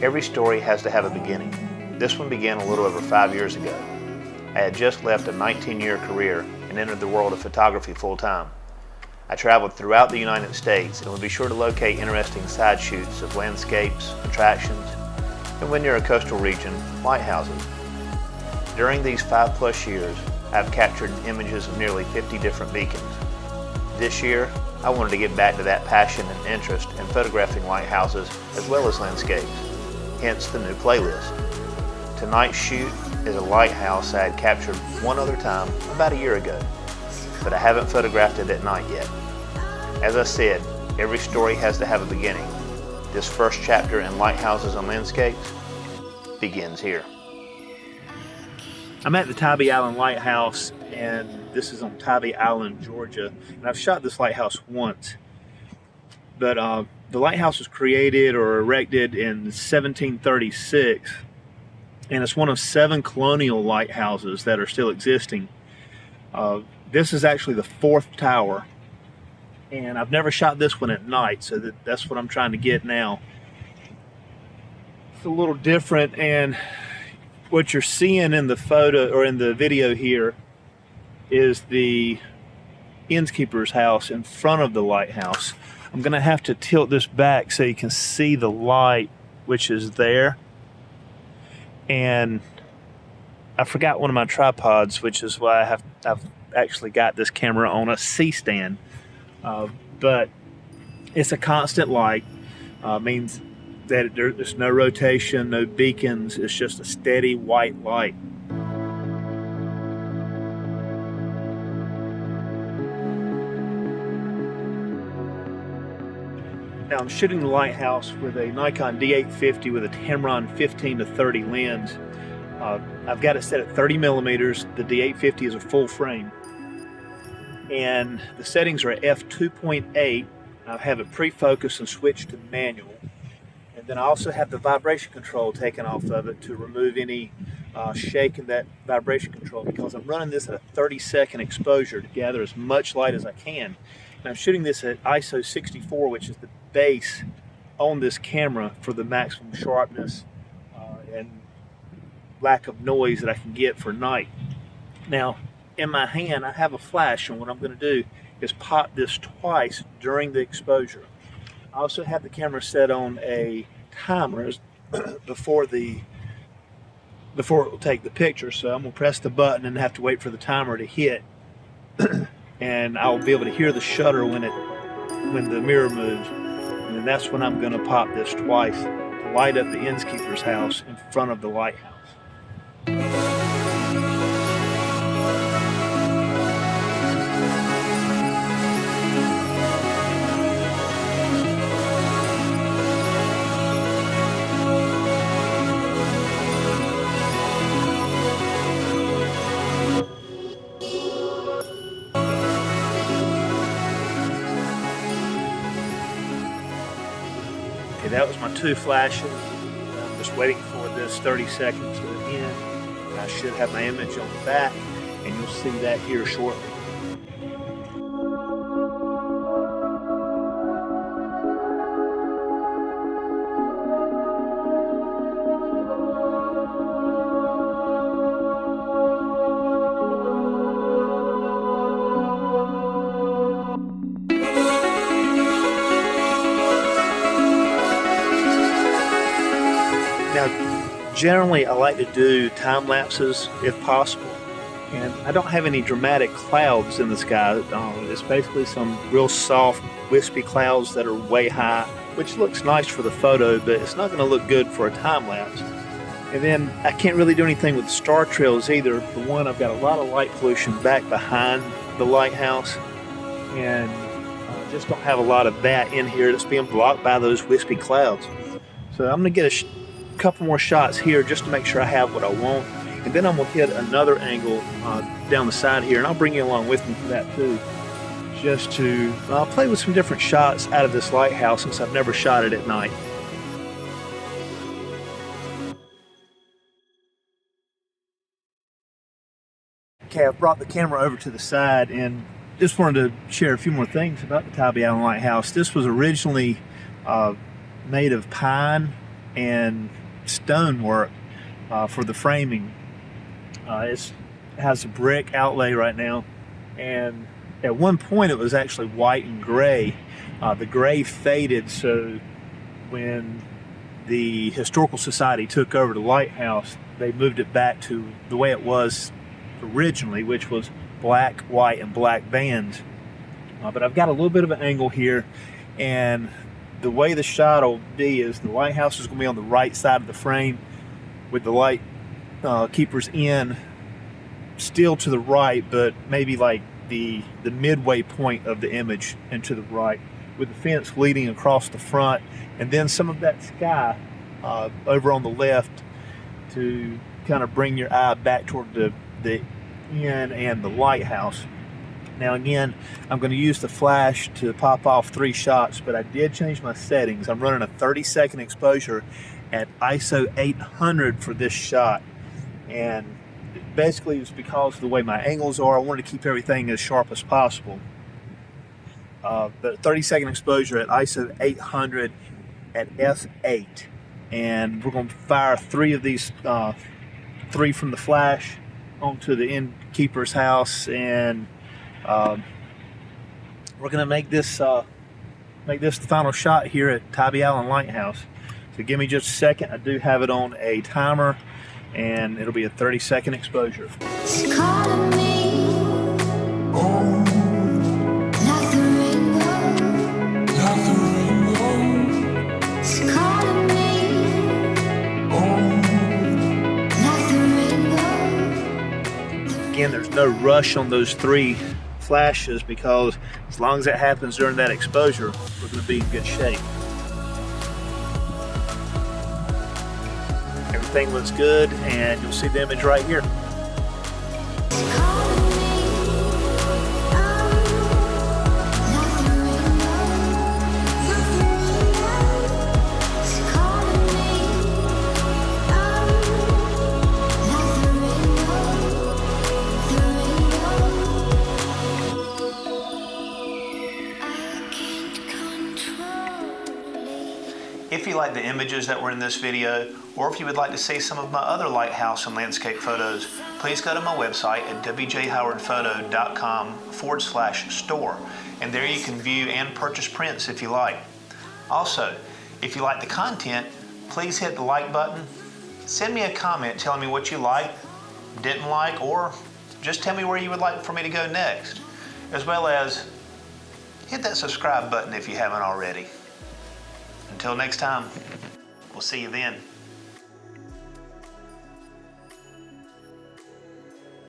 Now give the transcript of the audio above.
Every story has to have a beginning. This one began a little over 5 years ago. I had just left a 19-year career and entered the world of photography full-time. I traveled throughout the United States and would be sure to locate interesting side shoots of landscapes, attractions, and when near a coastal region, lighthouses. During these 5+ years, I've captured images of nearly 50 different beacons. This year, I wanted to get back to that passion and interest in photographing lighthouses as well as landscapes, hence the new playlist. Tonight's shoot is a lighthouse I had captured one other time about a year ago, but I haven't photographed it at night yet. As I said, every story has to have a beginning. This first chapter in Lighthouses and Landscapes begins here. I'm at the Tybee Island Lighthouse, and this is on Tybee Island, Georgia. And I've shot this lighthouse once, but the lighthouse was created or erected in 1736, and it's one of 7 colonial lighthouses that are still existing. This is actually the 4th tower, and I've never shot this one at night, so that's what I'm trying to get now. It's a little different, and what you're seeing in the photo or in the video here is the innkeeper's house in front of the lighthouse. I'm gonna have to tilt this back so you can see the light which is there. And I forgot one of my tripods, which is why I've actually got this camera on a C-stand. But it's a constant light, means that there's no rotation, no beacons, it's just a steady white light. Now I'm shooting the lighthouse with a Nikon D850 with a Tamron 15-30 lens. I've got it set at 30 millimeters. The D850 is a full frame. And the settings are at f2.8. I have it pre-focused and switched to manual. And then I also have the vibration control taken off of it to remove any shake in that vibration control, because I'm running this at a 30-second exposure to gather as much light as I can. And I'm shooting this at ISO 64, which is the base on this camera for the maximum sharpness and lack of noise that I can get for night. Now, in my hand, I have a flash, and what I'm going to do is pop this twice during the exposure. I also have the camera set on a timer before it will take the picture, so I'm going to press the button and have to wait for the timer to hit, and I'll be able to hear the shutter when the mirror moves, and then that's when I'm going to pop this twice to light up the innkeeper's house in front of the lighthouse. Okay, that was my 2 flashes. I'm just waiting for this 30 seconds to end. I should have my image on the back, and you'll see that here shortly. Now, generally I like to do time lapses if possible, and I don't have any dramatic clouds in the sky. It's basically some real soft, wispy clouds that are way high, which looks nice for the photo, but it's not going to look good for a time lapse. And then I can't really do anything with star trails either. For one, I've got a lot of light pollution back behind the lighthouse, and just don't have a lot of that in here that's being blocked by those wispy clouds. So I'm going to get a couple more shots here just to make sure I have what I want, and then I'm going to hit another angle down the side here, and I'll bring you along with me for that too, just to play with some different shots out of this lighthouse since I've never shot it at night. Okay, I've brought the camera over to the side and just wanted to share a few more things about the Tybee Island Lighthouse. This was originally made of pine and stonework for the framing. It has a brick outlay right now, and at one point it was actually white and gray. The gray faded, so when the Historical Society took over the lighthouse, they moved it back to the way it was originally, which was black, white, and black bands. But I've got a little bit of an angle here, and the way the shot will be is the lighthouse is going to be on the right side of the frame, with the light keepers in still to the right, but maybe like the midway point of the image and to the right, with the fence leading across the front, and then some of that sky over on the left to kind of bring your eye back toward the inn and the lighthouse. Now again, I'm going to use the flash to pop off 3 shots, but I did change my settings. I'm running a 30-second exposure at ISO 800 for this shot, and basically it's because of the way my angles are. I wanted to keep everything as sharp as possible. But 30-second exposure at ISO 800 at f8, and we're going to fire 3 of these, 3 from the flash onto the innkeeper's house, and we're going to make this the final shot here at Tybee Island Lighthouse. So give me just a second. I do have it on a timer, and it'll be a 30-second exposure. It's calling me, oh, like the rainbow, like the rainbow. It's calling me, oh, like the rainbow. Again, there's no rush on those 3 flashes, because as long as it happens during that exposure, we're going to be in good shape. Everything looks good, and you'll see the image right here. If you like the images that were in this video, or if you would like to see some of my other lighthouse and landscape photos, please go to my website at wjhowardphoto.com/store, and there you can view and purchase prints if you like. Also, if you like the content, please hit the like button, send me a comment telling me what you liked, didn't like, or just tell me where you would like for me to go next, as well as hit that subscribe button if you haven't already. Until next time, we'll see you then.